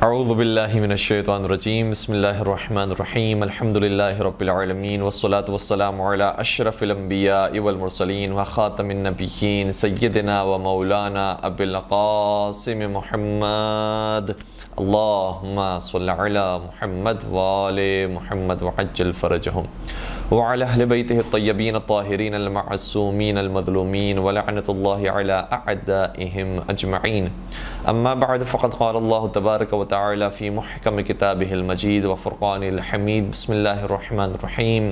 اعوذ باللہ من الشیطان الرجیم بسم اللہ الرحمن الرحیم الحمدللہ رب العالمین والصلاة والسلام علی اشرف الانبیاء والمرسلین وخاتم النبیین سیدنا و مولانا ابی القاسم محمد اللہم صل علی محمد وآل محمد وعجل فرجہم وعلى أهل بيته الطيبين الطاهرين المعصومين المظلومين ولعنة الله على أعدائهم أجمعين. أما بعد فقد قال الله تبارك وتعالى في محكم كتابه المجيد وفرقانه الحميد بسم الله الرحمن الرحيم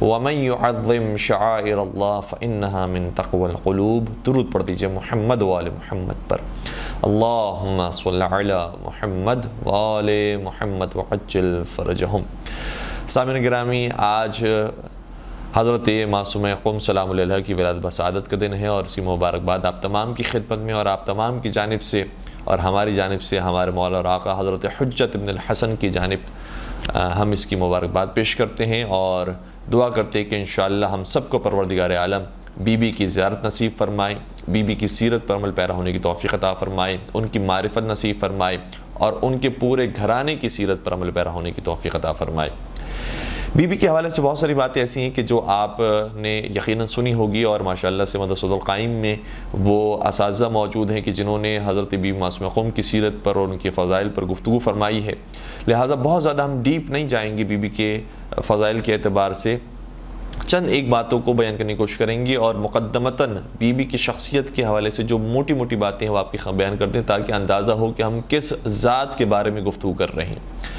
ومن يعظم شعائر الله فإنها من تقوى القلوب. درود پڑھ دیجئے محمد و آل محمد پر. اللهم صل على محمد و آل محمد وعجل فرجهم. سامعین گرامی، آج حضرت معصومہ قم سلام علیہ کی ولادت بسعادت کا دن ہے، اور اس کی مبارکباد آپ تمام کی خدمت میں اور آپ تمام کی جانب سے اور ہماری جانب سے ہمارے مولا اور آقا حضرت حجت ابن الحسن کی جانب ہم اس کی مبارکباد پیش کرتے ہیں اور دعا کرتے ہیں کہ انشاءاللہ ہم سب کو پروردگار عالم بی بی کی زیارت نصیب فرمائے، بی بی کی سیرت پر عمل پیرا ہونے کی توفیق عطا فرمائے، ان کی معرفت نصیب فرمائے اور ان کے پورے گھرانے کی سیرت پر عمل پیرا ہونے کی توفیق عطا فرمائے۔ بی بی کے حوالے سے بہت ساری باتیں ایسی ہیں کہ جو آپ نے یقیناً سنی ہوگی، اور ماشاءاللہ سے مدرسۃ القائم میں وہ اساتذہ موجود ہیں کہ جنہوں نے حضرت بی بی معصومہ قم کی سیرت پر اور ان کے فضائل پر گفتگو فرمائی ہے، لہٰذا بہت زیادہ ہم ڈیپ نہیں جائیں گے بی بی کے فضائل کے اعتبار سے، چند ایک باتوں کو بیان کرنے کی کوشش کریں گے اور مقدمتاً بی بی کی شخصیت کے حوالے سے جو موٹی موٹی باتیں ہیں وہ آپ کی بیان کر دیں تاکہ اندازہ ہو کہ ہم کس ذات کے بارے میں گفتگو کر رہے ہیں۔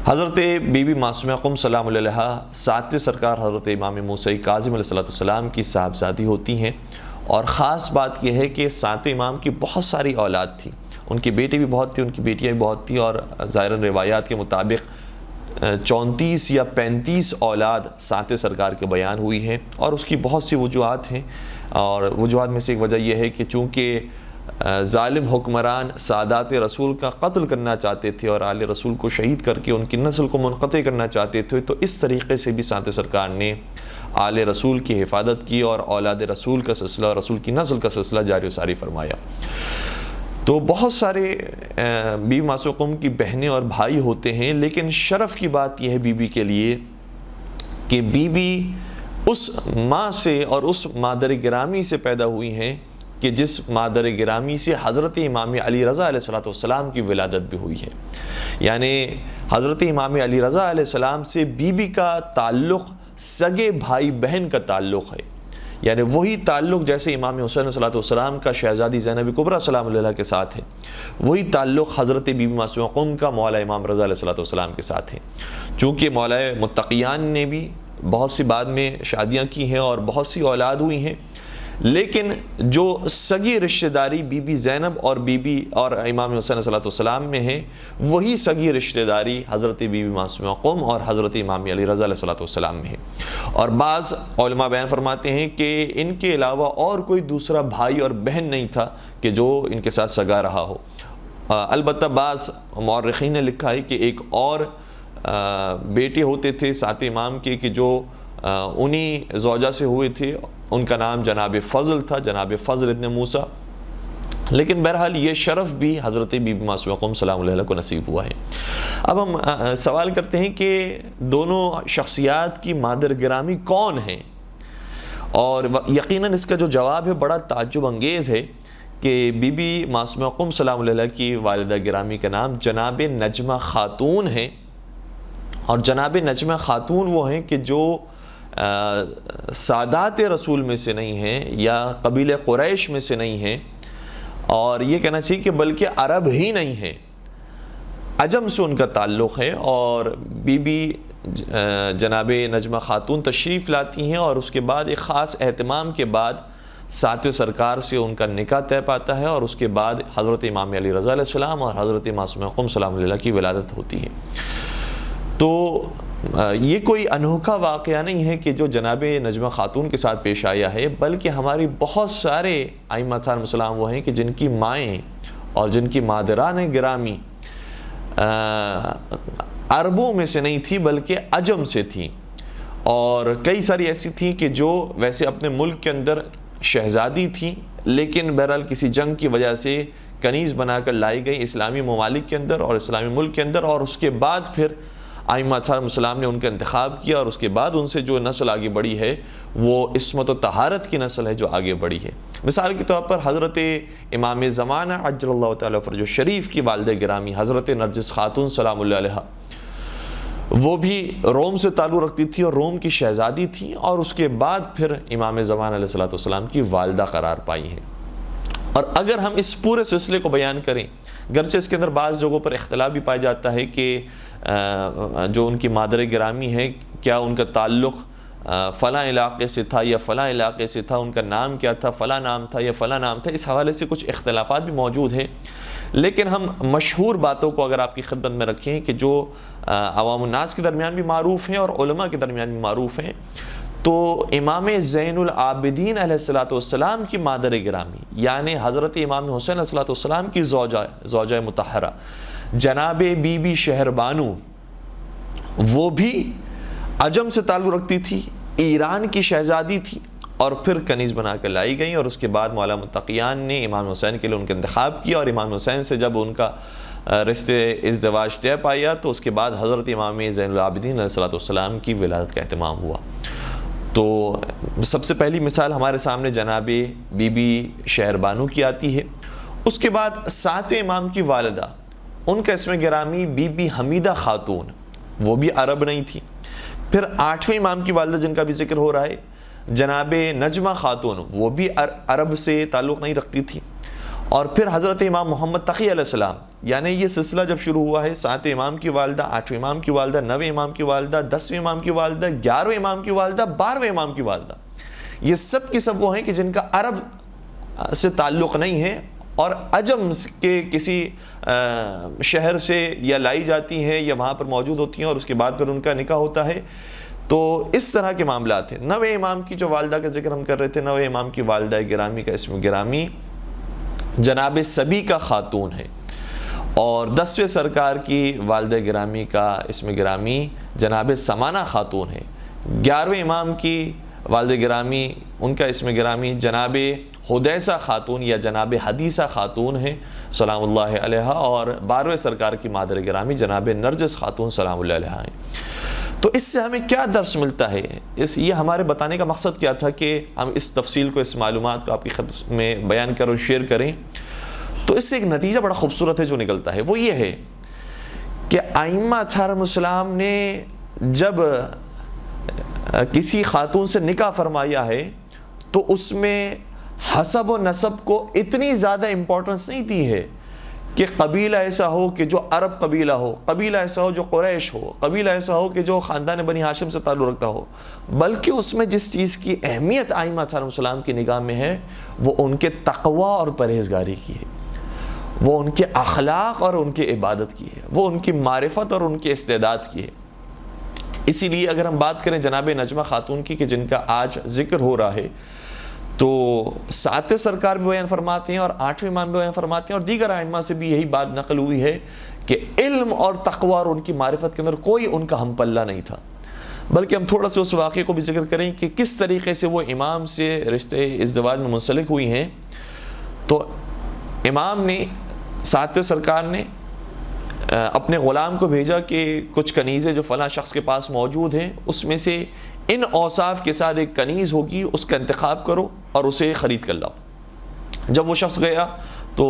حضرت بی بی معصومہ قم سلام علیہ ساتویں سرکار حضرت امام موسیٰ کاظم علیہ السلام کی صاحبزادی ہوتی ہیں، اور خاص بات یہ ہے کہ ساتویں امام کی بہت ساری اولاد تھی، ان کی بیٹی بھی بہت تھی، ان کی بیٹیاں بھی بہت تھیں، اور ظاہراً روایات کے مطابق 34 یا 35 اولاد ساتویں سرکار کے بیان ہوئی ہیں، اور اس کی بہت سی وجوہات ہیں، اور وجوہات میں سے ایک وجہ یہ ہے کہ چونکہ ظالم حکمران سادات رسول کا قتل کرنا چاہتے تھے اور آل رسول کو شہید کر کے ان کی نسل کو منقطع کرنا چاہتے تھے، تو اس طریقے سے بھی ساتویں سرکار نے آل رسول کی حفاظت کی اور اولاد رسول کا سلسلہ اور رسول کی نسل کا سلسلہ جاری و ساری فرمایا۔ تو بہت سارے بی بی معصومہ قم کی بہنیں اور بھائی ہوتے ہیں، لیکن شرف کی بات یہ ہے بی بی کے لیے کہ بی بی اس ماں سے اور اس مادر گرامی سے پیدا ہوئی ہیں کہ جس مادر گرامی سے حضرت امام علی رضا علیہ السلام کی ولادت بھی ہوئی ہے، یعنی حضرت امام علی رضا علیہ السلام سے بی بی کا تعلق سگے بھائی بہن کا تعلق ہے، یعنی وہی تعلق جیسے امام حسین صلی اللہ علیہ وسلم کا شہزادی زینب کبریٰ سلام اللہ کے ساتھ ہے، وہی تعلق حضرت بی بی معصومہ قم کا مولا امام رضا علیہ السلام کے ساتھ ہے۔ چونکہ مولا متقیان نے بھی بہت سی بعد میں شادیاں کی ہیں اور بہت سی اولاد ہوئی ہیں، لیکن جو سگی رشتہ داری بی بی زینب اور بی بی اور امام حسین صلی اللہ علیہ وسلم میں ہے، وہی سگی رشتہ داری حضرت بی بی معصومہ قم اور حضرت امام علی رضا علیہ السلام میں ہے۔ اور بعض علماء بیان فرماتے ہیں کہ ان کے علاوہ اور کوئی دوسرا بھائی اور بہن نہیں تھا کہ جو ان کے ساتھ سگا رہا ہو۔ البتہ بعض مورخین نے لکھا ہے کہ ایک اور بیٹے ہوتے تھے ساتویں امام کے کہ جو انہی زوجہ سے ہوئے تھے، ان کا نام جناب فضل تھا، جناب فضل ابن موسیٰ، لیکن بہرحال یہ شرف بھی حضرت بی بی معصومہ قم سلام علیہ کو نصیب ہوا ہے۔ اب ہم سوال کرتے ہیں کہ دونوں شخصیات کی مادر گرامی کون ہیں، اور یقیناً اس کا جو جواب ہے بڑا تعجب انگیز ہے کہ بی بی معصومہ قم سلام علیہ کی والدہ گرامی کا نام جناب نجمہ خاتون ہے، اور جناب نجمہ خاتون وہ ہیں کہ جو سادات رسول میں سے نہیں ہیں یا قبیلہ قریش میں سے نہیں ہیں، اور یہ کہنا چاہیے کہ بلکہ عرب ہی نہیں ہیں، عجم سے ان کا تعلق ہے۔ اور بی بی جناب نجمہ خاتون تشریف لاتی ہیں، اور اس کے بعد ایک خاص اہتمام کے بعد ساتویں سرکار سے ان کا نکاح طے پاتا ہے، اور اس کے بعد حضرت امام علی رضا علیہ السلام اور حضرت معصومہ قم سلام علیہ کی ولادت ہوتی ہے۔ تو یہ کوئی انوکھا واقعہ نہیں ہے کہ جو جناب نجمہ خاتون کے ساتھ پیش آیا ہے، بلکہ ہماری بہت سارے ائمہ علیہم السلام وہ ہیں کہ جن کی مائیں اور جن کی مادران گرامی عربوں میں سے نہیں تھی بلکہ عجم سے تھیں، اور کئی ساری ایسی تھیں کہ جو ویسے اپنے ملک کے اندر شہزادی تھیں، لیکن بہرحال کسی جنگ کی وجہ سے کنیز بنا کر لائی گئی اسلامی ممالک کے اندر اور اسلامی ملک کے اندر، اور اس کے بعد پھر ائمہ اطہار السلام نے ان کا انتخاب کیا، اور اس کے بعد ان سے جو نسل آگے بڑھی ہے وہ عصمت و طہارت کی نسل ہے جو آگے بڑھی ہے۔ مثال کے طور پر حضرت امام زمانہ عجل اللہ تعالیٰ فرجہ شریف کی والدہ گرامی حضرت نرجس خاتون سلام اللہ علیہ، وہ بھی روم سے تعلق رکھتی تھی اور روم کی شہزادی تھی، اور اس کے بعد پھر امام زمانہ علیہ السلام کی والدہ قرار پائی ہیں۔ اور اگر ہم اس پورے سلسلے کو بیان کریں، گرچہ اس کے اندر بعض جگہوں پر اختلاف بھی پایا جاتا ہے کہ جو ان کی مادر گرامی ہے کیا ان کا تعلق فلاں علاقے سے تھا یا فلاں علاقے سے تھا، ان کا نام کیا تھا، فلاں نام تھا یا فلاں نام تھا، اس حوالے سے کچھ اختلافات بھی موجود ہیں۔ لیکن ہم مشہور باتوں کو اگر آپ کی خدمت میں رکھیں کہ جو عوام الناس کے درمیان بھی معروف ہیں اور علماء کے درمیان بھی معروف ہیں، تو امام زین العابدین علیہ السلام کی مادر گرامی یعنی حضرت امام حسین علیہ السلام کی زوجہ مطہرہ جناب بی بی شہربانو، وہ بھی عجم سے تعلق رکھتی تھی، ایران کی شہزادی تھی، اور پھر کنیز بنا کر لائی گئیں، اور اس کے بعد مولا متقیان نے امام حسین کے لیے ان کا انتخاب کیا، اور امام حسین سے جب ان کا رشتے ازدواج طے پایا تو اس کے بعد حضرت امام زین العابدین علیہ السلام کی ولادت کا اہتمام ہوا۔ تو سب سے پہلی مثال ہمارے سامنے جناب بی بی شہربانو کی آتی ہے۔ اس کے بعد ساتویں امام کی والدہ، ان کا اسم گرامی بی بی حمیدہ خاتون، وہ بھی عرب نہیں تھی۔ پھر آٹھویں امام کی والدہ جن کا بھی ذکر ہو رہا ہے جناب نجمہ خاتون، وہ بھی عرب سے تعلق نہیں رکھتی تھی۔ اور پھر حضرت امام محمد تقی علیہ السلام، یعنی یہ سلسلہ جب شروع ہوا ہے، ساتویں امام کی والدہ، آٹھویں امام کی والدہ، نویں امام کی والدہ، 10ویں امام کی والدہ، 11ویں امام کی والدہ، 12ویں امام کی والدہ، یہ سب کی سب وہ ہیں کہ جن کا عرب سے تعلق نہیں ہے اور عجم کے کسی شہر سے یا لائی جاتی ہیں یا وہاں پر موجود ہوتی ہیں، اور اس کے بعد پھر ان کا نکاح ہوتا ہے۔ تو اس طرح کے معاملات ہیں۔ نویں امام کی جو والدہ کا ذکر ہم کر رہے تھے، نویں امام کی والدہ گرامی کا اسم گرامی جناب سبیکہ خاتون ہے، اور 10ویں سرکار کی والدہ گرامی کا اسم گرامی جناب سمانہ خاتون ہے۔ 11ویں امام کی والدہ گرامی، ان کا اسم گرامی جناب حدیثہ خاتون یا جناب حدیثہ خاتون ہے سلام اللہ علیہ، اور 12ویں سرکار کی مادر گرامی جناب نرجس خاتون سلام اللہ علیہ ہیں۔ تو اس سے ہمیں کیا درس ملتا ہے؟ یہ ہمارے بتانے کا مقصد کیا تھا کہ ہم اس تفصیل کو، اس معلومات کو آپ کی خدمت میں بیان کریں اور شیئر کریں۔ تو اس سے ایک نتیجہ بڑا خوبصورت ہے جو نکلتا ہے، وہ یہ ہے کہ ائمہ اطہار السلام نے جب کسی خاتون سے نکاح فرمایا ہے تو اس میں حسب و نسب کو اتنی زیادہ امپورٹنس نہیں دی ہے کہ قبیلہ ایسا ہو کہ جو عرب قبیلہ ہو، قبیلہ ایسا ہو جو قریش ہو، قبیلہ ایسا ہو کہ جو خاندان بنی ہاشم سے تعلق رکھتا ہو، بلکہ اس میں جس چیز کی اہمیت ائمہ اطہار السلام کی نگاہ میں ہے وہ ان کے تقوی اور پرہیزگاری کی ہے، وہ ان کے اخلاق اور ان کی عبادت کی ہے، وہ ان کی معرفت اور ان کے استعداد کی ہے۔ اسی لیے اگر ہم بات کریں جناب نجمہ خاتون کی کہ جن کا آج ذکر ہو رہا ہے، تو 7ویں سرکار بھی بیان فرماتے ہیں اور 8ویں امام بھی بیان فرماتے ہیں، اور دیگر ائمہ سے بھی یہی بات نقل ہوئی ہے کہ علم اور تقوی اور ان کی معرفت کے اندر کوئی ان کا ہم پلہ نہیں تھا۔ بلکہ ہم تھوڑا سا اس واقعے کو بھی ذکر کریں کہ کس طریقے سے وہ امام سے رشتے ازدواج میں منسلک ہوئی ہیں۔ تو امام نے، 7ویں سرکار نے اپنے غلام کو بھیجا کہ کچھ کنیزیں جو فلاں شخص کے پاس موجود ہیں، اس میں سے ان اوصاف کے ساتھ ایک کنیز ہوگی، اس کا انتخاب کرو اور اسے خرید کر لاؤ۔ جب وہ شخص گیا تو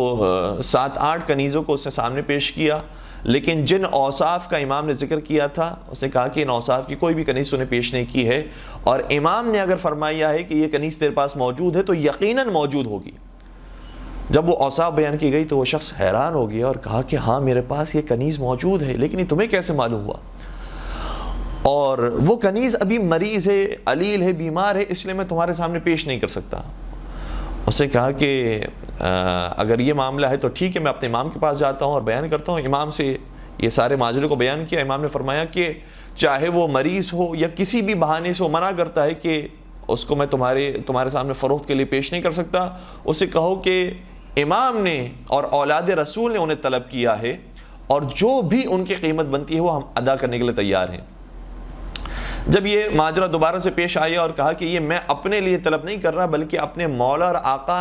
7-8 کنیزوں کو اس نے سامنے پیش کیا، لیکن جن اوصاف کا امام نے ذکر کیا تھا اس نے کہا کہ ان اوصاف کی کوئی بھی کنیز انہیں پیش نہیں کی ہے، اور امام نے اگر فرمایا ہے کہ یہ کنیز تیرے پاس موجود ہے تو یقیناً موجود ہوگی۔ جب وہ اوصاف بیان کی گئی تو وہ شخص حیران ہو گیا اور کہا کہ ہاں میرے پاس یہ کنیز موجود ہے، لیکن یہ تمہیں کیسے معلوم ہوا؟ اور وہ کنیز ابھی مریض ہے، علیل ہے، بیمار ہے، اس لیے میں تمہارے سامنے پیش نہیں کر سکتا۔ اس نے کہا کہ اگر یہ معاملہ ہے تو ٹھیک ہے، میں اپنے امام کے پاس جاتا ہوں اور بیان کرتا ہوں۔ امام سے یہ سارے ماجرے کو بیان کیا۔ امام نے فرمایا کہ چاہے وہ مریض ہو یا کسی بھی بہانے سے وہ منع کرتا ہے کہ اس کو میں تمہارے سامنے فروخت کے لیے پیش نہیں کر سکتا، اسے کہو کہ امام نے اور اولاد رسول نے انہیں طلب کیا ہے، اور جو بھی ان کی قیمت بنتی ہے وہ ہم ادا کرنے کے لیے تیار ہیں۔ جب یہ ماجرا دوبارہ سے پیش آیا اور کہا کہ یہ میں اپنے لیے طلب نہیں کر رہا بلکہ اپنے مولا اور آقا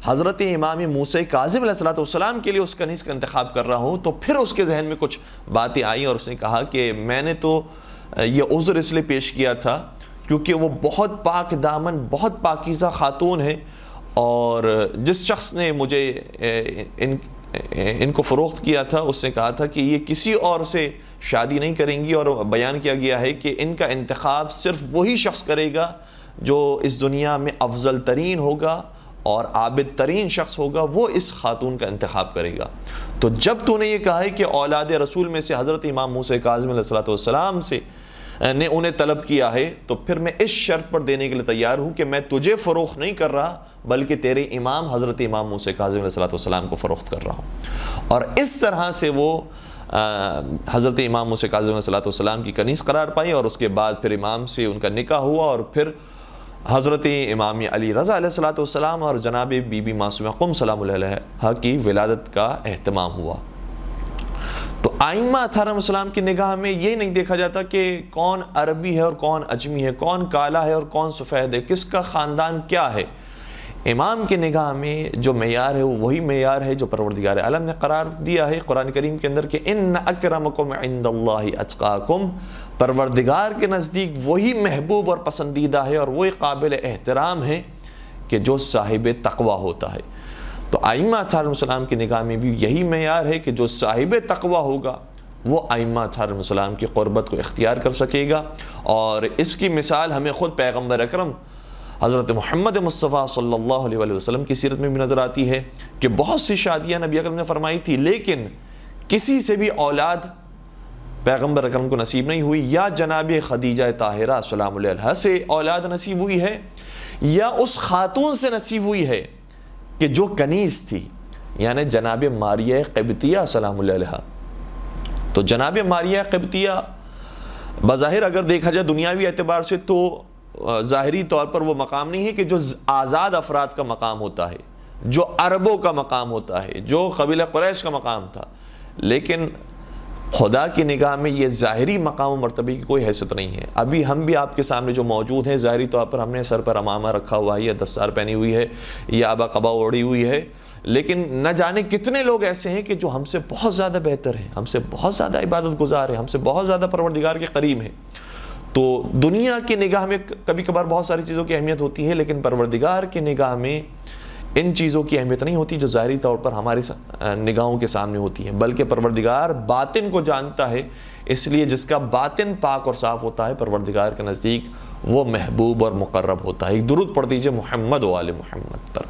حضرت امام موسیٰ کاظم علیہ السلام کے لیے اس کنیز کا انتخاب کر رہا ہوں، تو پھر اس کے ذہن میں کچھ باتیں آئیں اور اس نے کہا کہ میں نے تو یہ عذر اس لیے پیش کیا تھا کیونکہ وہ بہت پاک دامن، بہت پاکیزہ خاتون ہے، اور جس شخص نے مجھے ان کو فروخت کیا تھا اس نے کہا تھا کہ یہ کسی اور سے شادی نہیں کریں گی، اور بیان کیا گیا ہے کہ ان کا انتخاب صرف وہی شخص کرے گا جو اس دنیا میں افضل ترین ہوگا اور عابد ترین شخص ہوگا، وہ اس خاتون کا انتخاب کرے گا۔ تو جب تو نے یہ کہا ہے کہ اولاد رسول میں سے حضرت امام موسیٰ کاظم علیہ السلام سے نے انہیں طلب کیا ہے، تو پھر میں اس شرط پر دینے کے لیے تیار ہوں کہ میں تجھے فروخت نہیں کر رہا بلکہ تیرے امام حضرت امام موسیٰ کاظم علیہ السلام کو فروخت کر رہا ہوں۔ اور اس طرح سے وہ حضرت امام موسیٰ کاظم علیہ السلام کی کنیز قرار پائی، اور اس کے بعد پھر امام سے ان کا نکاح ہوا، اور پھر حضرت امام علی رضا علیہ السلام اور جناب بی بی معصومہ قم سلام اللہ علیہا کی ولادت کا اہتمام ہوا۔ تو ائمہ اطہار السلام کی نگاہ میں یہ نہیں دیکھا جاتا کہ کون عربی ہے اور کون اجمی ہے، کون کالا ہے اور کون سفید ہے، کس کا خاندان کیا ہے۔ امام کی نگاہ میں جو معیار ہے وہ وہی معیار ہے جو پروردگار عالم نے قرار دیا ہے قرآن کریم کے اندر کہ ان اکرمکم عند اللہ اتقاکم، پروردگار کے نزدیک وہی محبوب اور پسندیدہ ہے اور وہی قابل احترام ہے کہ جو صاحب تقوی ہوتا ہے۔ تو ائمہ اطہار السلام کی نگاہ میں بھی یہی معیار ہے کہ جو صاحب تقوی ہوگا وہ ائمہ اطہار السلام کی قربت کو اختیار کر سکے گا۔ اور اس کی مثال ہمیں خود پیغمبر اکرم حضرت محمد مصطفیٰ صلی اللہ علیہ وسلم کی سیرت میں بھی نظر آتی ہے کہ بہت سی شادیاں نبی اکرم نے فرمائی تھی، لیکن کسی سے بھی اولاد پیغمبر اکرم کو نصیب نہیں ہوئی۔ یا جناب خدیجہ طاہرہ سلام اللہ علیہا سے اولاد نصیب ہوئی ہے، یا اس خاتون سے نصیب ہوئی ہے کہ جو کنیز تھی، یعنی جناب ماریہ قبطیہ سلام اللہ علیہا۔ تو جناب ماریہ قبطیہ بظاہر اگر دیکھا جائے دنیاوی اعتبار سے تو ظاہری طور پر وہ مقام نہیں ہے کہ جو آزاد افراد کا مقام ہوتا ہے، جو عربوں کا مقام ہوتا ہے، جو قبیلہ قریش کا مقام تھا، لیکن خدا کی نگاہ میں یہ ظاہری مقام و مرتبے کی کوئی حیثیت نہیں ہے۔ ابھی ہم بھی آپ کے سامنے جو موجود ہیں، ظاہری طور پر ہم نے سر پر امامہ رکھا ہوا ہے یا دستار پہنی ہوئی ہے یا ابا قبا اوڑھی ہوئی ہے، لیکن نہ جانے کتنے لوگ ایسے ہیں کہ جو ہم سے بہت زیادہ بہتر ہیں، ہم سے بہت زیادہ عبادت گزار ہیں، ہم سے بہت زیادہ پروردگار کے قریب ہیں۔ تو دنیا کی نگاہ میں کبھی کبھار بہت ساری چیزوں کی اہمیت ہوتی ہے، لیکن پروردگار کی نگاہ میں ان چیزوں کی اہمیت نہیں ہوتی جو ظاہری طور پر ہماری نگاہوں کے سامنے ہوتی ہیں، بلکہ پروردگار باطن کو جانتا ہے، اس لیے جس کا باطن پاک اور صاف ہوتا ہے پروردگار کے نزدیک وہ محبوب اور مقرب ہوتا ہے۔ ایک درود پڑھ دیجئے محمد و آل محمد پر۔